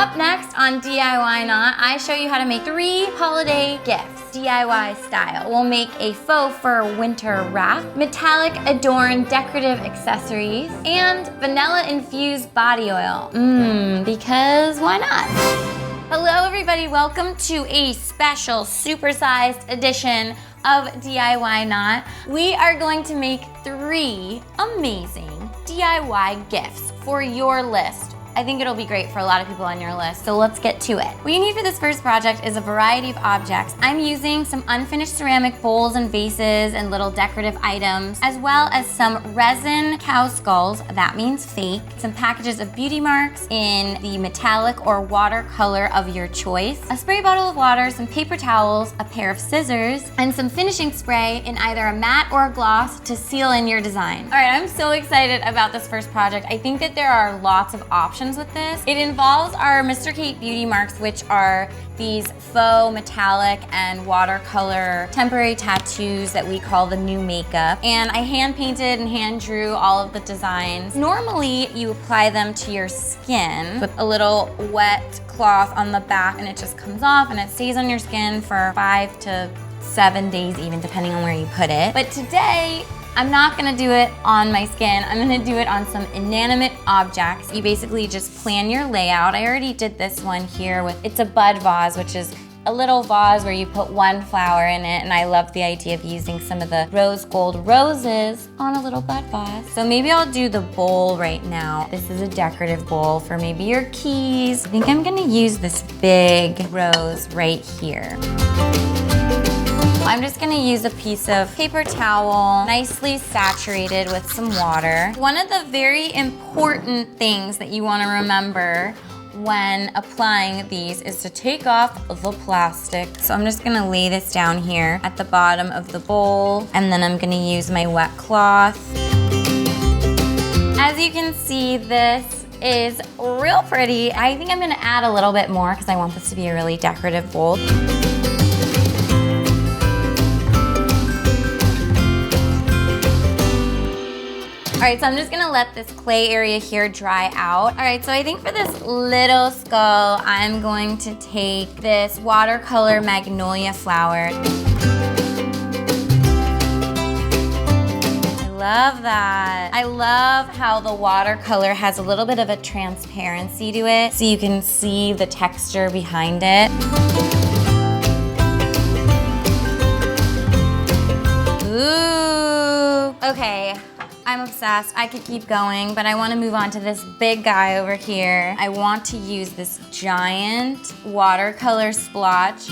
Up next on DIWhyNot, I show you how to make 3 holiday gifts, DIY style. We'll make a faux fur winter wrap, metallic adorned decorative accessories, and vanilla infused body oil. Because why not? Hello everybody, welcome to a special supersized edition of DIWhyNot. We are going to make 3 amazing DIY gifts for your list. I think it'll be great for a lot of people on your list, so let's get to it. What you need for this first project is a variety of objects. I'm using some unfinished ceramic bowls and vases and little decorative items, as well as some resin cow skulls, that means fake, some packages of beauty marks in the metallic or watercolor of your choice, a spray bottle of water, some paper towels, a pair of scissors, and some finishing spray in either a matte or a gloss to seal in your design. All right, I'm so excited about this first project. I think that there are lots of options with this. It involves our Mr. Kate beauty marks, which are these faux metallic and watercolor temporary tattoos that we call the new makeup. And I hand painted and hand drew all of the designs. Normally you apply them to your skin with a little wet cloth on the back, and it just comes off and it stays on your skin for 5 to 7 days even, depending on where you put it. But today, I'm not gonna do it on my skin. I'm gonna do it on some inanimate objects. You basically just plan your layout. I already did this one here with, it's a bud vase, which is a little vase where you put 1 flower in it, and I love the idea of using some of the rose gold roses on a little bud vase. So maybe I'll do the bowl right now. This is a decorative bowl for maybe your keys. I think I'm gonna use this big rose right here. I'm just gonna use a piece of paper towel, nicely saturated with some water. One of the very important things that you wanna remember when applying these is to take off the plastic. So I'm just gonna lay this down here at the bottom of the bowl, and then I'm gonna use my wet cloth. As you can see, this is real pretty. I think I'm gonna add a little bit more because I want this to be a really decorative bowl. All right, so I'm just gonna let this clay area here dry out. All right, so I think for this little skull, I'm going to take this watercolor magnolia flower. I love that. I love how the watercolor has a little bit of a transparency to it, so you can see the texture behind it. Ooh, okay. I'm obsessed. I could keep going, but I want to move on to this big guy over here. I want to use this giant watercolor splotch.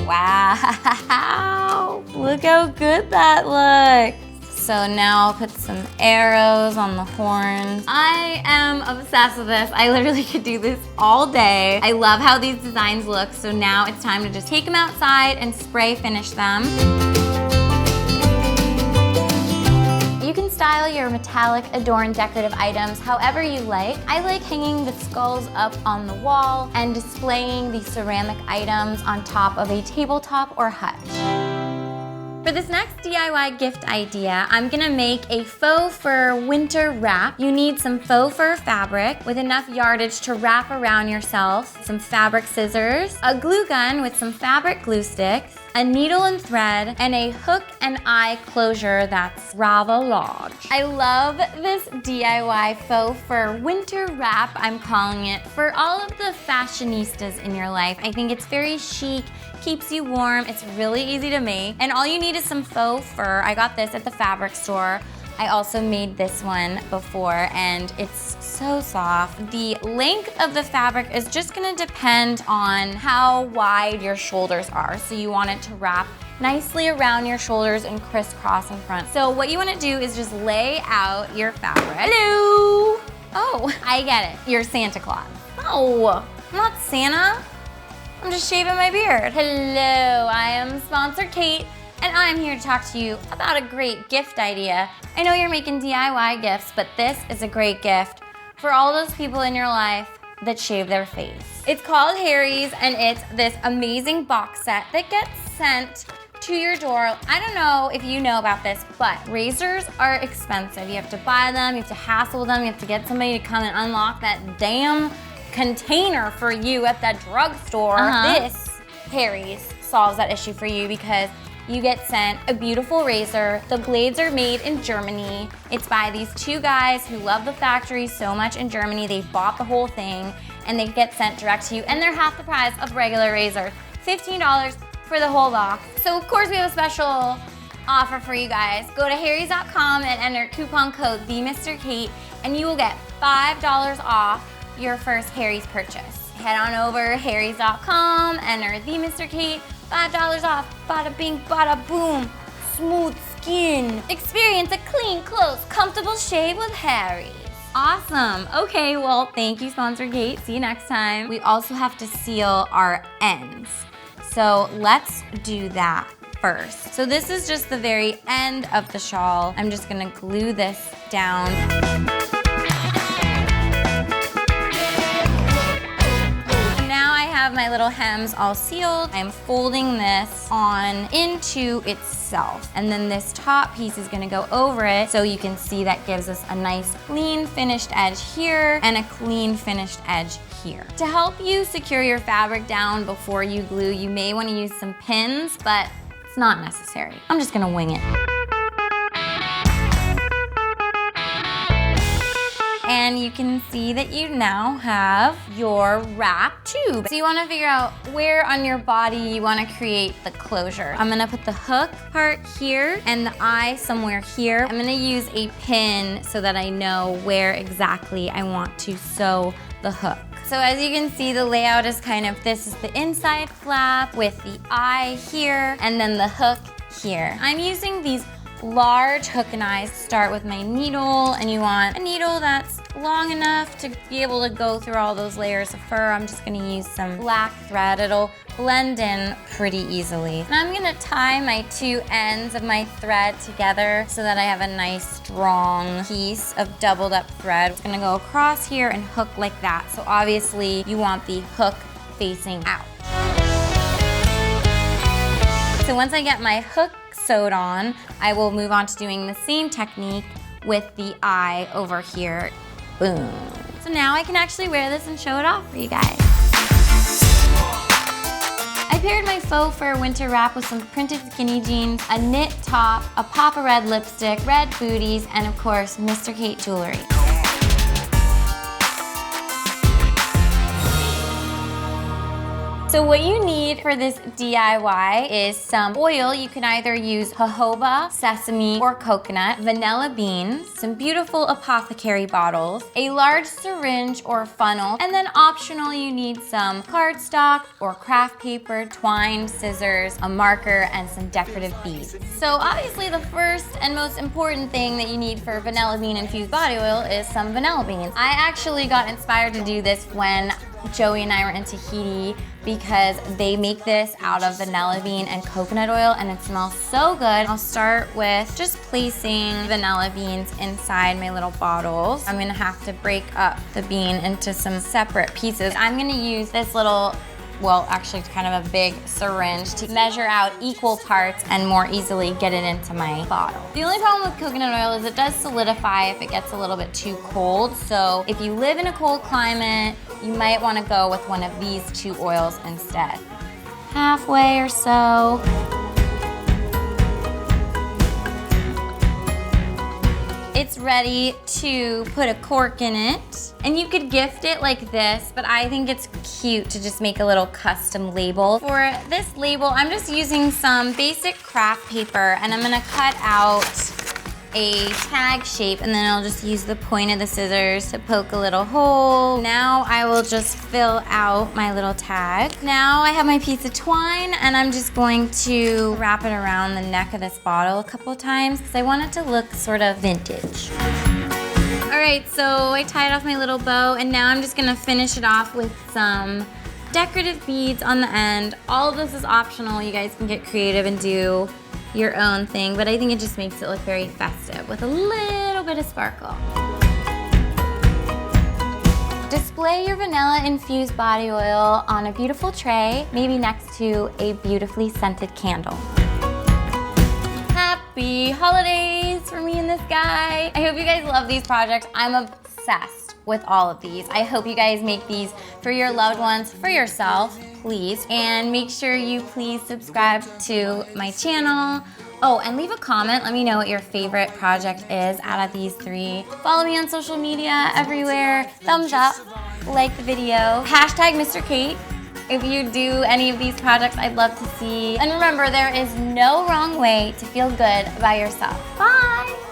Wow, look how good that looks. So now I'll put some arrows on the horns. I am obsessed with this. I literally could do this all day. I love how these designs look, so now it's time to just take them outside and spray finish them. You can style your metallic adorned decorative items however you like. I like hanging the skulls up on the wall and displaying the ceramic items on top of a tabletop or hutch. For this next DIY gift idea, I'm gonna make a faux fur winter wrap. You need some faux fur fabric with enough yardage to wrap around yourself, some fabric scissors, a glue gun with some fabric glue sticks, a needle and thread, and a hook and eye closure that's rather large. I love this DIY faux fur winter wrap, I'm calling it, for all of the fashionistas in your life. I think it's very chic, keeps you warm, it's really easy to make, and all you need is some faux fur. I got this at the fabric store. I also made this one before, and it's so soft. The length of the fabric is just gonna depend on how wide your shoulders are. So you want it to wrap nicely around your shoulders and crisscross in front. So what you wanna do is just lay out your fabric. Hello! Oh, I get it. You're Santa Claus. No, I'm not Santa. I'm just shaving my beard. Hello, I am Sponsor Kate, and I'm here to talk to you about a great gift idea. I know you're making DIY gifts, but this is a great gift for all those people in your life that shave their face. It's called Harry's, and it's this amazing box set that gets sent to your door. I don't know if you know about this, but razors are expensive. You have to buy them, you have to hassle them, you have to get somebody to come and unlock that damn container for you at that drugstore. This Harry's solves that issue for you because you get sent a beautiful razor. The blades are made in Germany. It's by these two guys who love the factory so much in Germany. They bought the whole thing and they get sent direct to you, and they're half the price of regular razor. $15 for the whole box. So of course we have a special offer for you guys. Go to harrys.com and enter coupon code TheMrKate and you will get $5 off your first Harry's purchase. Head on over harrys.com, enter TheMrKate, $5 off, bada bing, bada boom, smooth skin. Experience a clean, close, comfortable shave with Harry's. Awesome. Okay, well, thank you, sponsor Kate. See you next time. We also have to seal our ends. So let's do that first. So this is just the very end of the shawl. I'm just gonna glue this down. Now I have my little hems all sealed. I'm folding this on into itself. And then this top piece is gonna go over it, so you can see that gives us a nice clean finished edge here and a clean finished edge here. To help you secure your fabric down before you glue, you may wanna use some pins, but it's not necessary. I'm just gonna wing it. And you can see that you now have your wrap tube. So you wanna figure out where on your body you wanna create the closure. I'm gonna put the hook part here and the eye somewhere here. I'm gonna use a pin so that I know where exactly I want to sew the hook. So as you can see, the layout is kind of, this is the inside flap with the eye here and then the hook here. I'm using these large hook and eyes. Start with my needle, and you want a needle that's long enough to be able to go through all those layers of fur. I'm just gonna use some black thread. It'll blend in pretty easily. And I'm gonna tie my two ends of my thread together so that I have a nice strong piece of doubled up thread. It's gonna go across here and hook like that. So obviously you want the hook facing out. So once I get my hook sewed on, I will move on to doing the same technique with the eye over here. Boom. So now I can actually wear this and show it off for you guys. I paired my faux fur winter wrap with some printed skinny jeans, a knit top, a pop of red lipstick, red booties, and of course, Mr. Kate jewelry. So what you need for this DIY is some oil. You can either use jojoba, sesame, or coconut, vanilla beans, some beautiful apothecary bottles, a large syringe or funnel, and then optional you need some cardstock or craft paper, twine, scissors, a marker, and some decorative beads. So obviously the first and most important thing that you need for vanilla bean infused body oil is some vanilla beans. I actually got inspired to do this when Joey and I were in Tahiti because they make this out of vanilla bean and coconut oil and it smells so good. I'll start with just placing vanilla beans inside my little bottles. I'm gonna have to break up the bean into some separate pieces. I'm gonna use this little, well, actually it's kind of a big syringe to measure out equal parts and more easily get it into my bottle. The only problem with coconut oil is it does solidify if it gets a little bit too cold. So if you live in a cold climate, you might want to go with one of these two oils instead. Halfway or so. It's ready to put a cork in it. And you could gift it like this, but I think it's cute to just make a little custom label. For this label, I'm just using some basic craft paper and I'm gonna cut out a tag shape and then I'll just use the point of the scissors to poke a little hole. Now I will just fill out my little tag. Now I have my piece of twine and I'm just going to wrap it around the neck of this bottle a couple of times because I want it to look sort of vintage. All right, so I tied off my little bow and now I'm just gonna finish it off with some decorative beads on the end. All of this is optional. You guys can get creative and do your own thing, but I think it just makes it look very festive with a little bit of sparkle. Display your vanilla infused body oil on a beautiful tray, maybe next to a beautifully scented candle. happy holidays for me and this guy. I hope you guys love these projects. I'm obsessed with all of these. I hope you guys make these for your loved ones, for yourself, please. And make sure you please subscribe to my channel. Oh, and leave a comment. Let me know what your favorite project is out of these 3. Follow me on social media everywhere. Thumbs up, like the video. Hashtag Mr. Kate. If you do any of these projects, I'd love to see. And remember, there is no wrong way to feel good about yourself. Bye.